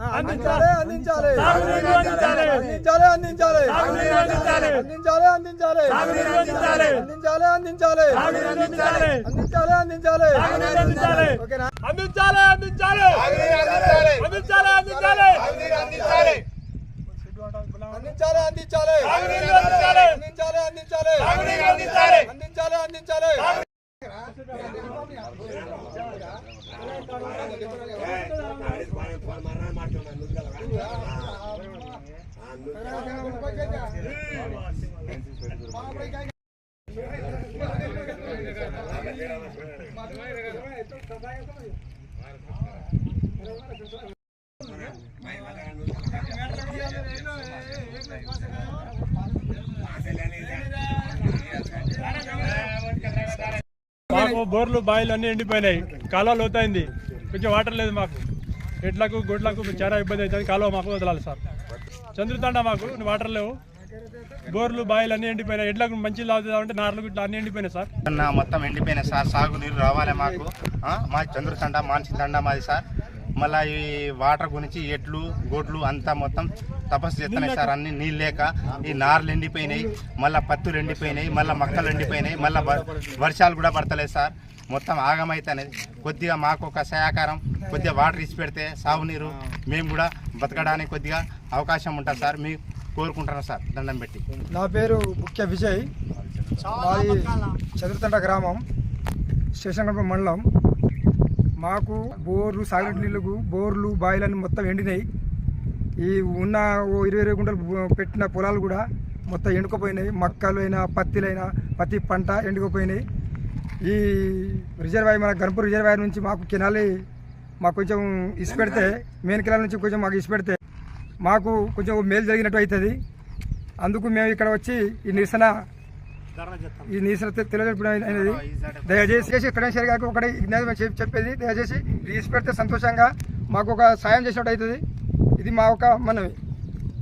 అందించాలి అందించాలి సాగునీరు అందించాలి అందించాలి అందించాలి సాగునీరు అందించాలి అందించాలి అందించాలి సాగునీరు అందించాలి అందించాలి అందించాలి సాగునీరు అందించాలి అందించాలి అందించాలి సాగునీరు అందించాలి ఓకేనా అందించాలి అందించాలి అందించాలి అందించాలి అందించాలి అందించాలి అందించాలి సాగునీరు అందించాలి అందించాలి అందించాలి సాగునీరు అందించాలి అందించాలి అందించాలి మాకు బోర్లు బాయిలు అన్నీ ఎండిపోయినాయి. కాలువ లోతైంది, కొంచెం వాటర్ లేదు. మాకు ఎడ్లకు గొడ్లకు చాలా ఇబ్బంది అవుతుంది. కాలువ మాకు వదలాలి సార్. చంద్రుతండ మాకు వాటర్ లేవు. బోర్లు బాయిలు అన్నీ ఎండిపోయినాయి. ఎడ్లకు మంచి లాగుతుందంటే నార్లు ఇట్లా అన్నీ ఎండిపోయినాయి సార్. మొత్తం ఎండిపోయినాయి సార్. సాగునీరు రావాలి మాకు. మా చంద్రుతండ మానసి తండ మాది సార్. మళ్ళీ ఈ వాటర్ గురించి ఎడ్లు గొడ్లు అంతా మొత్తం తపస్సు చేస్తున్నాయి సార్. అన్ని నీళ్ళు లేక ఈ నార్లు ఎండిపోయినాయి, మళ్ళీ పత్తులు ఎండిపోయినాయి, మళ్ళీ మొక్కలు ఎండిపోయినాయి, మళ్ళీ వర్షాలు కూడా పడతలేదు సార్. మొత్తం ఆగమైతేనేది. కొద్దిగా మాకు ఒక సహకారం, కొద్దిగా వాటర్ ఇచ్చి పెడితే సాగునీరు మేము కూడా బతకడానికి కొద్దిగా అవకాశం ఉంటుంది సార్. మీకు కోరుకుంటున్నాను సార్, దండం పెట్టి. నా పేరు ముఖ్య విజయ్, మాది చంద్రుతండ గ్రామం, శేషంగప మండలం. మాకు బోర్లు, సాగునీటి నీళ్ళకు బోర్లు బాయిలన్నీ మొత్తం ఎండినాయి. ఈ ఉన్న 20 గుంటలు పెట్టిన పొలాలు కూడా మొత్తం ఎండుకుపోయినాయి. మక్కలు అయినా పత్తిలైనా ప్రతి పంట ఎండుకుపోయినాయి. ఈ రిజర్వాయర్, మన గన్పూర్ రిజర్వాయర్ నుంచి మాకు కెనాలి మాకు కొంచెం ఇసిపెడితే, మెయిన్ కెనాల్ నుంచి కొంచెం మాకు ఇసిపెడితే మాకు కొంచెం మేలు జరిగినట్టు అవుతుంది. అందుకు మేము ఇక్కడ వచ్చి ఈ నిరసన తెలియజెప్పడం అనేది. దయచేసి కడేశ్వరి గారికి ఒకటి చెప్పేది, దయచేసి ఇసిపెడితే సంతోషంగా మాకు ఒక సాయం చేసినట్టు అవుతుంది. ఇది మా ఒక మనవి.